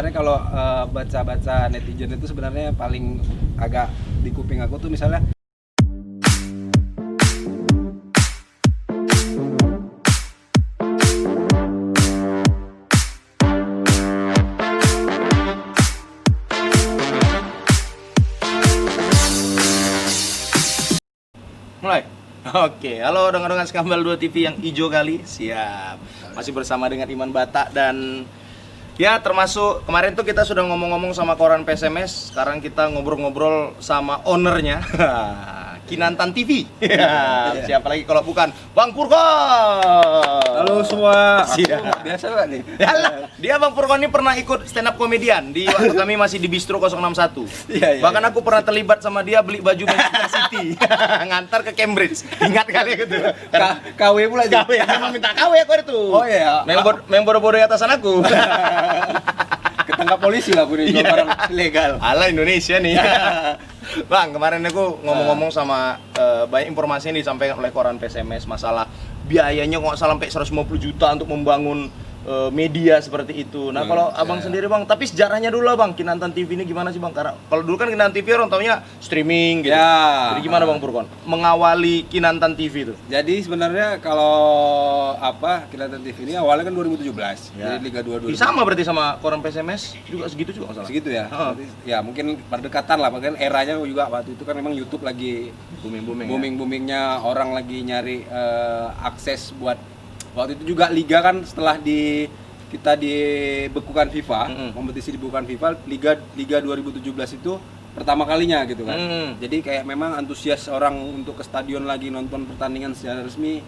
Karena kalau baca-baca netizen itu sebenarnya paling agak di kuping aku tuh misalnya Mulai? Oke, halo dengan Skambal 2 TV yang hijau kali. Siap. Masih bersama dengan Iman Batak dan ya termasuk kemarin tuh kita sudah ngomong-ngomong sama koran PSMS. Sekarang kita ngobrol-ngobrol sama ownernya Kinantan TV. Ya, siapa lagi kalau bukan Bang Purkon. halo semua. Siap. Biasa Pak nih. Yalah, dia Bang Purkon ini pernah ikut stand up komedian di waktu kami masih di Bistro 061. Iya. Bahkan aku pernah terlibat sama dia beli baju Manchester City. Ngantar ke Cambridge. Ingat kali gitu. KW pula itu. KW, emang minta KW aku itu. Oh iya. Main bodoh-bodoh atasan aku. Ketangkap polisi lah aku nih jual barang ilegal. Ala Indonesia nih. Bang, kemarin aku ngomong-ngomong sama banyak informasi yang disampaikan oleh koran PSMS masalah biayanya kok sampai 150 juta untuk membangun media seperti itu. Nah, kalau abang sendiri bang, tapi sejarahnya dulu lah bang, Kinantan TV ini gimana sih bang? Karena kalau dulu kan Kinantan TV orang taunya streaming gitu. Ya. Jadi gimana bang Purkon? Mengawali Kinantan TV itu? Jadi sebenarnya kalau Kinantan TV ini awalnya kan 2017. Ya. Jadi Liga 2 Sama berarti sama koran PSMS juga segitu juga nggak salah? segitu ya. Berarti, ya mungkin berdekatan lah, bahkan eranya juga waktu itu kan memang YouTube lagi booming-boomingnya, orang lagi nyari akses buat waktu itu juga liga kan setelah kita dibekukan FIFA, kompetisi dibekukan FIFA, liga 2017 itu pertama kalinya gitu kan. Jadi kayak memang antusias orang untuk ke stadion lagi nonton pertandingan secara resmi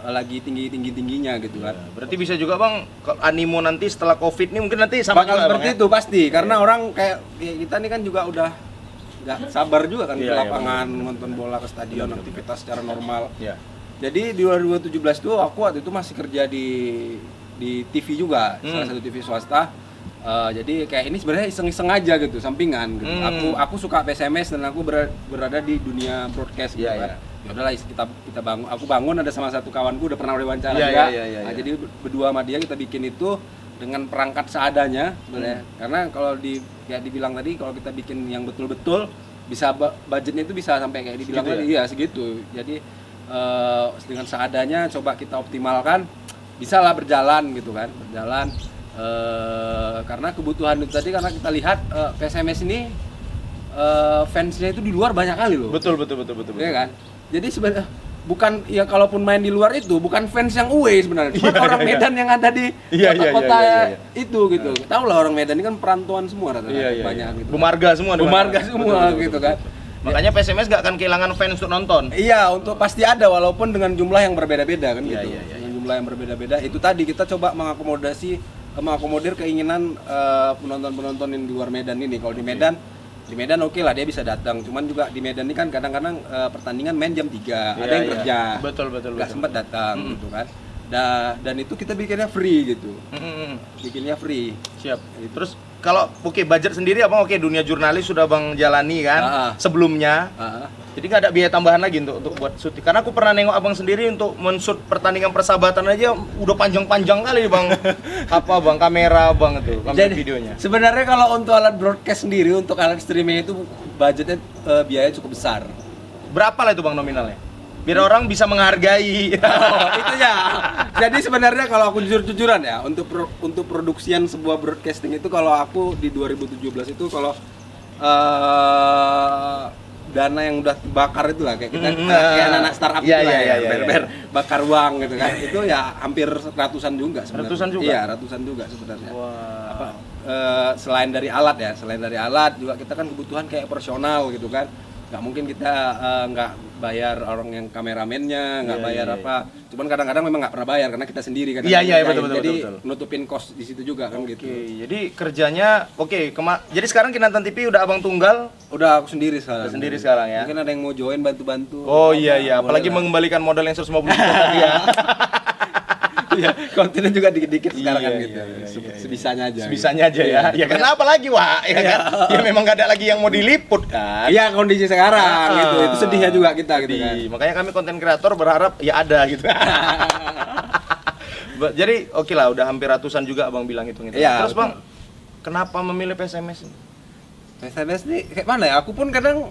lagi tingginya gitu kan. Berarti bisa juga bang, animo nanti setelah COVID ini mungkin nanti sama bakal juga, seperti bang, ya? itu pasti, karena orang kayak kita nih kan juga udah nggak sabar juga kan ke lapangan nonton bola, ke stadion, aktivitas secara normal. Iya. Jadi di 2017 tuh aku waktu itu masih kerja di TV juga, salah satu TV swasta. Jadi kayak ini sebenarnya iseng-iseng aja gitu, sampingan gitu. Aku suka PSMS dan aku berada di dunia broadcast gitu kan. Ya udahlah kita bangun, aku bangun ada sama satu kawanku udah pernah wawancara juga. Nah, jadi berdua sama dia kita bikin itu dengan perangkat seadanya sebenarnya. Karena kalau dibilang tadi kalau kita bikin yang betul-betul bisa budgetnya itu bisa sampai kayak dibilang tadi, iya segitu. Jadi dengan seadanya coba kita optimalkan, bisa lah berjalan gitu kan, karena kebutuhan itu tadi, karena kita lihat PSMS ini fansnya itu di luar banyak kali loh. Betul. Iya kan, jadi sebenarnya bukan ya, kalaupun main di luar itu bukan fans yang away sebenarnya, cuma orang Medan yang ada di kota-kota itu gitu. Tahu lah orang Medan ini kan perantauan semua rata-rata, banyak gitu. Bumarga semua Betul, gitu kan. Makanya PSMS gak akan kehilangan fans untuk nonton. Iya, untuk pasti ada walaupun dengan jumlah yang berbeda-beda kan gitu. Dengan jumlah yang berbeda-beda. Itu tadi kita coba mengakomodir keinginan penonton-penonton yang di luar Medan ini. Kalau di Medan oke lah dia bisa datang. Cuman juga di Medan ini kan kadang-kadang pertandingan main jam 3, ada yang kerja. Betul. Nggak sempat datang gitu kan. Dan itu kita bikinnya free gitu. Bikinnya free. Siap. Terus kalau budget sendiri abang dunia jurnalis sudah bang jalani kan sebelumnya. Jadi nggak ada biaya tambahan lagi untuk buat syuting. Karena aku pernah nengok abang sendiri untuk men-shoot pertandingan persahabatan aja udah panjang-panjang kali bang. Bang kamera bang itu, kamera videonya. Sebenarnya kalau untuk alat broadcast sendiri, untuk alat streaming itu budgetnya biaya cukup besar. Berapa lah itu bang nominalnya? Biar orang bisa menghargai. Itu ya. Jadi sebenarnya kalau aku jujur-jujuran ya, untuk produksian sebuah broadcasting itu, kalau aku di 2017 itu kalau dana yang udah dibakar itu lah, kayak kita kayak anak startup gitu lah, bakar uang gitu kan. Itu ya hampir ratusan juga sebenarnya. Ratusan juga? Iya, ratusan juga sebenarnya. Wow. Selain dari alat juga kita kan kebutuhan kayak personal gitu kan. Nggak mungkin kita nggak bayar orang yang kameramennya, nggak bayar apa. Cuman kadang-kadang memang nggak pernah bayar karena kita sendiri kan. Betul. Jadi nutupin cost di situ juga kan gitu. Jadi kerjanya jadi sekarang Kinantan TV udah abang tunggal, udah aku sendiri sekarang. Ya. Mungkin ada yang mau join bantu-bantu. Oh iya, apalagi mengembalikan modal yang 150 juta tadi ya. Iya, kontennya juga dikit-dikit sekarang kan gitu. Sebisanya aja ya. Ya kenapa lagi, Wak? Ya kan? Ya memang nggak ada lagi yang mau diliput kan. Iya, kondisi sekarang gitu. Itu sedihnya juga kita gitu kan. Makanya kami konten kreator berharap ya ada gitu. Jadi lah udah hampir ratusan juga abang bilang itu. Iya, terus bang, Kenapa memilih PSMS ini? PSMS nih kayak mana ya? Aku pun kadang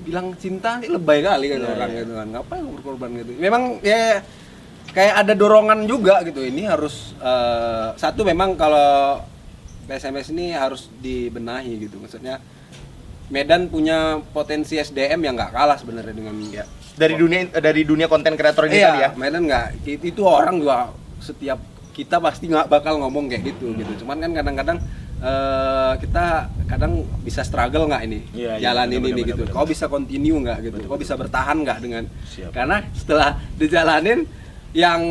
bilang cinta nih lebay kali kan orang gitu kan. Ngapain berkorban gitu. Memang ya kayak ada dorongan juga gitu. Ini harus satu memang kalau PSMS ini harus dibenahi gitu. Maksudnya Medan punya potensi SDM yang nggak kalah sebenarnya dengan dari dunia konten kreator ini tadi ya. Medan nggak itu orang juga setiap kita pasti nggak bakal ngomong kayak gitu gitu. Cuman kan kadang-kadang kita kadang bisa struggle nggak ini jalan ini gitu. Kau bisa continue nggak gitu? Kau bisa bertahan nggak dengan? Karena setelah dijalanin yang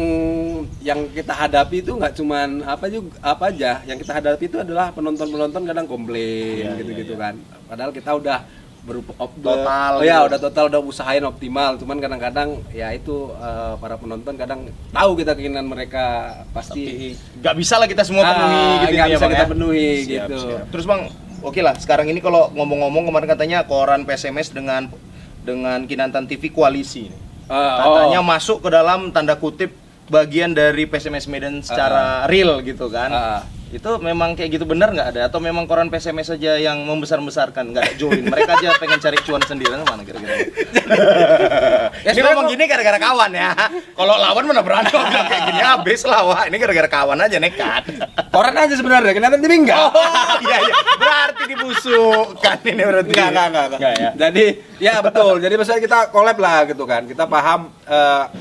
kita hadapi itu nggak cuman apa aja. Yang kita hadapi itu adalah penonton kadang komplain gitu kan. Padahal kita udah udah usahain optimal, cuman kadang-kadang ya itu para penonton kadang tahu kita keinginan mereka pasti nggak bisa lah kita semua penuhi gitu nggak ya bisa Bang kita ya? penuhi Siap, gitu. siap. Terus Bang, oke lah sekarang ini kalau ngomong-ngomong kemarin katanya koran PSMS dengan Kinantan TV koalisi nih. Katanya masuk ke dalam tanda kutip bagian dari PSMS Medan secara real gitu kan. Itu memang kayak gitu benar nggak ada? Atau memang koran PSMS saja yang membesar-besarkan, nggak ada join? Mereka aja pengen cari cuan sendiri, mana kira-kira? Ini ngomong gini gara-gara kawan ya. Kalau lawan mana berani kok bilang kayak gini, habis lah. Wah, ini gara-gara kawan aja nekat. Koran aja sebenarnya, Kinantan TV enggak? Oh, iya. Berarti dibusukkan ini berarti. Enggak ya. Jadi, ya betul. Jadi maksudnya kita collab lah gitu kan. Kita paham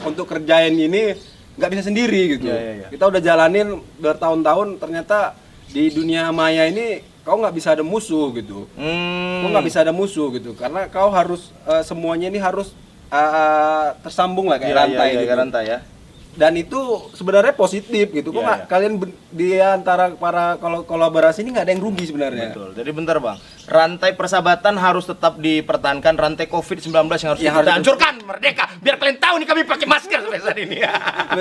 untuk kerjain ini nggak bisa sendiri gitu. Kita udah jalanin bertahun-tahun, ternyata di dunia maya ini kau nggak bisa ada musuh gitu. Kau nggak bisa ada musuh gitu, karena kau harus semuanya ini harus tersambung lah kayak rantai gitu. Rantai ya. Dan itu sebenarnya positif gitu. Kok nggak kalian di antara para kolaborasi ini nggak ada yang rugi sebenarnya. Betul. Jadi bentar Bang, rantai persahabatan harus tetap dipertahankan, rantai COVID-19 yang harus kita hancurkan, merdeka. Biar kalian tahu nih kami pakai masker sampai saat ini.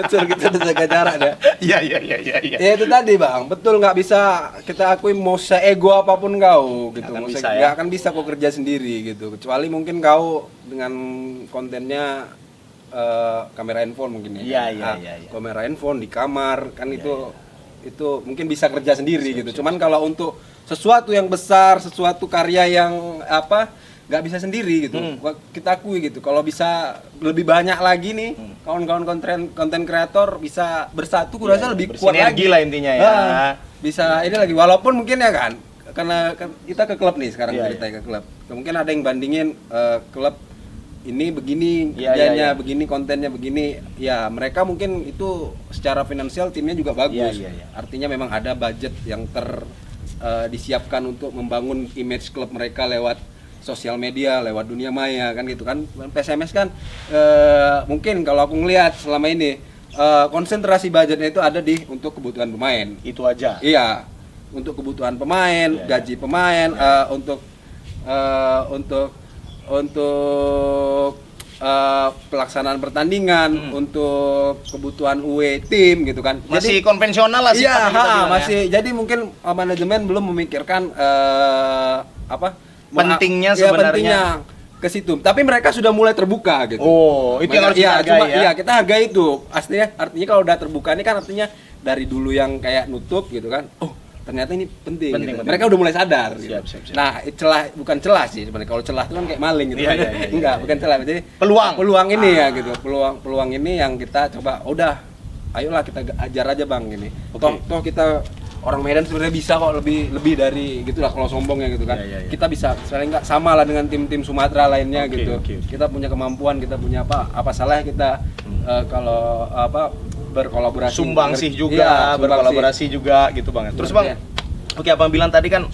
Betul, kita udah jaga jarak ya. Iya. Ya itu tadi Bang, betul nggak bisa kita akui mau seego apapun kau gitu. Nggak akan bisa kau kerja sendiri gitu. Kecuali mungkin kau dengan kontennya kamera handphone mungkin ya. Iya. Kamera handphone di kamar kan itu mungkin bisa kerja sendiri gitu. Cuman kalau untuk sesuatu yang besar, sesuatu karya yang nggak bisa sendiri gitu. Kita akui gitu. Kalau bisa lebih banyak lagi nih kawan-kawan konten kreator bisa bersatu, kurasa lebih kuat lagi lah intinya ya. Bisa ini lagi, walaupun mungkin ya kan karena kita ke klub nih sekarang ceritanya ke klub. Mungkin ada yang bandingin klub ini begini kerjanya, begini kontennya begini, ya mereka mungkin itu secara finansial timnya juga bagus. Artinya memang ada budget yang disiapkan untuk membangun image klub mereka lewat sosial media, lewat dunia maya kan gitu kan. PSMS kan mungkin kalau aku ngelihat selama ini konsentrasi budgetnya itu ada untuk kebutuhan pemain. Itu aja. Iya, untuk kebutuhan pemain, gaji pemain, untuk pelaksanaan pertandingan, untuk kebutuhan UE tim gitu kan. Masih jadi, konvensional lah sih. Iya, masih. Ya. Jadi mungkin manajemen belum memikirkan pentingnya sebenarnya. Pentingnya ke situ. Tapi mereka sudah mulai terbuka gitu. Oh, itu yang harus kita hargai ya. Iya, kita hargai itu. Artinya kalau udah terbuka ini kan artinya dari dulu yang kayak nutup gitu kan. Oh, ternyata ini penting. Mereka udah mulai sadar. Siap. Nah, bukan celah sih sebenarnya. Kalau celah itu kan kayak maling gitu. Enggak, bukan celah. Jadi peluang ini ya gitu. Peluang ini yang kita coba. Udah, ayolah kita ajar aja Bang ini. Toh kita orang Medan sebenarnya bisa kok lebih dari gitulah kalau sombongnya gitu kan. Kita bisa sebenarnya nggak sama lah dengan tim-tim Sumatera lainnya gitu. Kita punya kemampuan, kita punya apa salahnya kita kalau berkolaborasi, sumbangsih juga, berkolaborasi juga gitu Bang. Terus Bang, Abang bilang tadi kan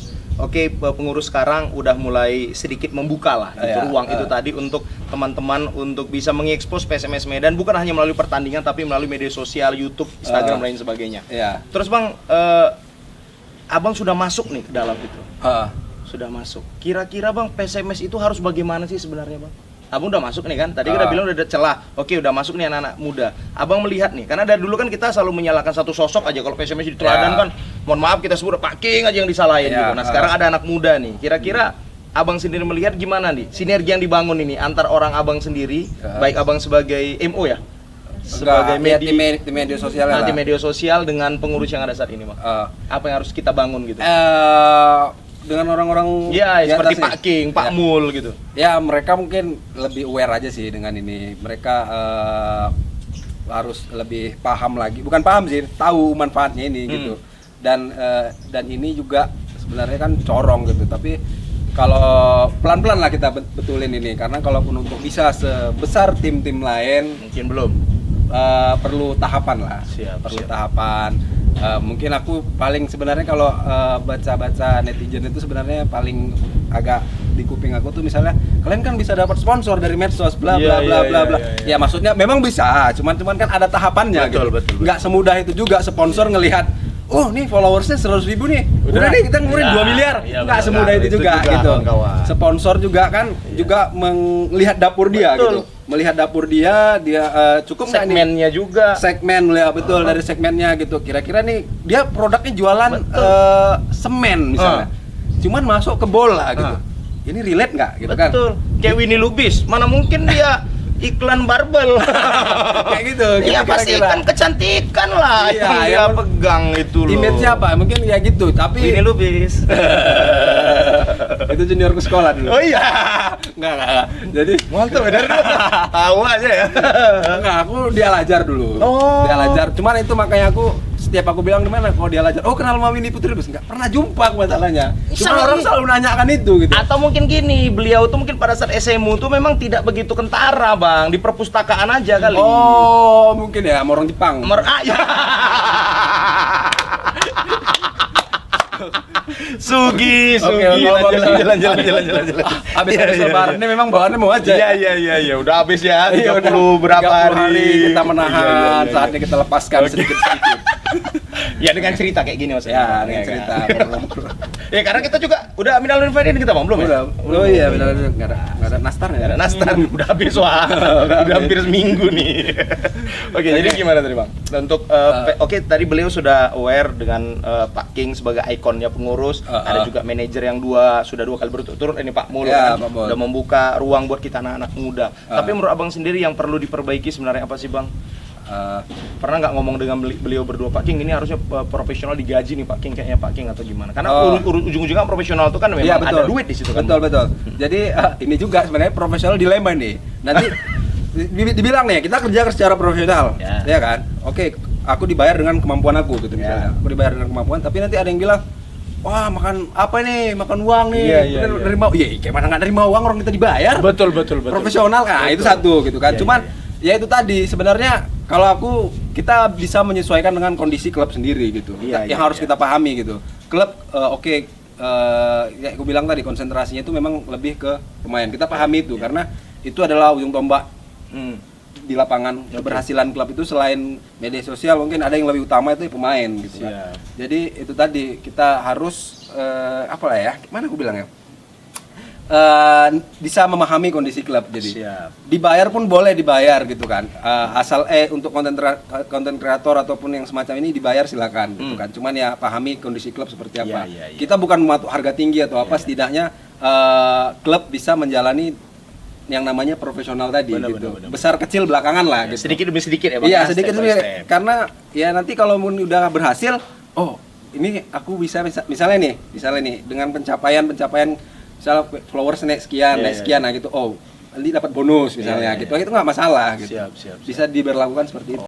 pengurus sekarang udah mulai sedikit membuka lah ruang itu tadi untuk teman-teman untuk bisa mengekspos PSMS Medan bukan hanya melalui pertandingan tapi melalui media sosial, YouTube, Instagram dan lain sebagainya. Terus Bang, Abang sudah masuk nih ke dalam itu. Sudah masuk. Kira-kira Bang, PSMS itu harus bagaimana sih sebenarnya Bang? Abang udah masuk nih kan, tadi kita bilang udah ada celah. Oke, udah masuk nih anak-anak muda. Abang melihat nih, karena dari dulu kan kita selalu menyalahkan satu sosok aja. Kalau PSMS diteladan kan, mohon maaf kita sebut Pak King aja yang disalahin gitu. Nah sekarang ada anak muda nih, kira-kira Abang sendiri melihat gimana nih sinergi yang dibangun ini antar orang Abang sendiri, baik Abang sebagai MO ya, sebagai Enggak, ya, tim media sosial lah. Tim media sosial dengan pengurus yang ada saat ini, Bang. Apa yang harus kita bangun gitu? Dengan orang-orang Ya, di seperti atas Pak King, Pak Ya. Mul gitu. Ya, mereka mungkin lebih aware aja sih dengan ini. Mereka harus lebih paham lagi. Bukan paham sih, tahu manfaatnya ini gitu. Dan ini juga sebenarnya kan corong gitu. Tapi kalau pelan-pelan lah kita betulin ini, karena kalaupun untuk bisa sebesar tim-tim lain Mungkin belum. perlu tahapan lah. Perlu tahapan. Mungkin aku paling sebenarnya kalau baca-baca netizen itu sebenarnya paling agak di kuping aku tuh misalnya kalian kan bisa dapat sponsor dari medsos bla bla bla bla bla. Ya maksudnya memang bisa, cuman kan ada tahapannya gitu. Nggak semudah itu juga sponsor ngelihat oh nih followersnya 100.000 nih, udah deh kita ngeluarin 2 miliar, nggak semudah itu juga gitu. Sponsor juga kan juga melihat dapur dia gitu, melihat dapur dia cukup nggak nih segmennya juga, segmen ya betul dari segmennya gitu. Kira-kira nih dia produknya jualan semen misalnya, cuman masuk ke bola gitu, ini relate nggak gitu kan? Betul. Kayak Winnie Lubis, mana mungkin dia iklan barbel kayak gitu. Iya pasti kan kecantikan lah yang dia pegang itu loh. Image-nya apa? Mungkin ya gitu, tapi Winnie Lubis. itu juniorku sekolah dulu. Oh iya. Enggak. Jadi Mantap benar. Tahu aja ya. enggak, aku dia Lajar dulu. Oh. Dia Lajar. Cuman itu makanya aku setiap aku bilang di mana kalau dia Lajar, oh kenal sama Winnie Putri Lubis, enggak pernah jumpa aku masalahnya. Cuma orang selalu nanyakan itu gitu. Atau mungkin gini, beliau tuh mungkin pada saat SMU tuh memang tidak begitu kentara, Bang, di perpustakaan aja kali. Oh, mungkin ya sama orang Jepang. Ya. Sugi. Jalan. Habis lebaran ini memang bawaannya mau aja. Iya, udah habis ya. Iya, 30 berapa 30 hari kita menahan, Iya. saatnya kita lepaskan sedikit-sedikit. Ya dengan cerita kayak gini maksudnya. Ya, dengan cerita. Ya karena kita juga udah minal faidin kita Bang, belum ya? Oh iya, benar enggak ada nastarnya. Ada nastar, udah habis wah. Udah hampir seminggu nih. Oke, jadi gimana tadi Bang? Untuk oke, tadi beliau sudah aware dengan Pak King sebagai ikonnya pengurus, ada juga manajer yang sudah dua kali berturut-turut ini Pak Mul Ya, kan Pak Mul. udah membuka ruang buat kita anak-anak muda. Tapi menurut Abang sendiri yang perlu diperbaiki sebenarnya apa sih Bang? Pernah nggak ngomong dengan beliau berdua, Pak King ini harusnya profesional digaji nih Pak King, kayaknya Pak King atau gimana? Karena ujung-ujungnya profesional itu kan memang Iya, ada duit di situ kan. Betul. Jadi ini juga sebenarnya profesional dilema nih. Nanti dibilang nih kita kerja secara profesional, ya kan? Oke, aku dibayar dengan kemampuan aku gitu misalnya. Aku dibayar dengan kemampuan, tapi nanti ada yang bilang, wah makan apa nih? Makan uang nih. Nerima, kayak mana nggak nerima uang orang kita dibayar? Betul. Profesional kan, itu satu gitu kan. Cuman ya itu tadi sebenarnya kalau kita bisa menyesuaikan dengan kondisi klub sendiri gitu. Yang harus kita pahami gitu. Klub ya aku bilang tadi konsentrasinya itu memang lebih ke pemain. Kita pahami itu karena itu adalah ujung tombak di lapangan. Keberhasilan klub itu selain media sosial mungkin ada yang lebih utama itu pemain gitu kan. Jadi itu tadi kita harus apa lah ya? Gimana aku bilang ya? Bisa memahami kondisi klub, jadi dibayar pun boleh dibayar gitu kan, asal untuk konten kreator ataupun yang semacam ini dibayar silakan gitu kan, cuman ya pahami kondisi klub seperti apa. Kita bukan mematok harga tinggi atau apa, setidaknya klub bisa menjalani yang namanya profesional tadi gitu. Besar kecil belakangan lah gitu. Sedikit demi sedikit ya Bang. Iya, sedikit demi sedikit. Karena ya nanti kalau udah berhasil, oh ini aku bisa misalnya nih dengan pencapaian misalnya followers naik sekian, nah gitu, oh nanti dapat bonus misalnya gitu, itu nggak masalah gitu. Bisa diberlakukan seperti itu.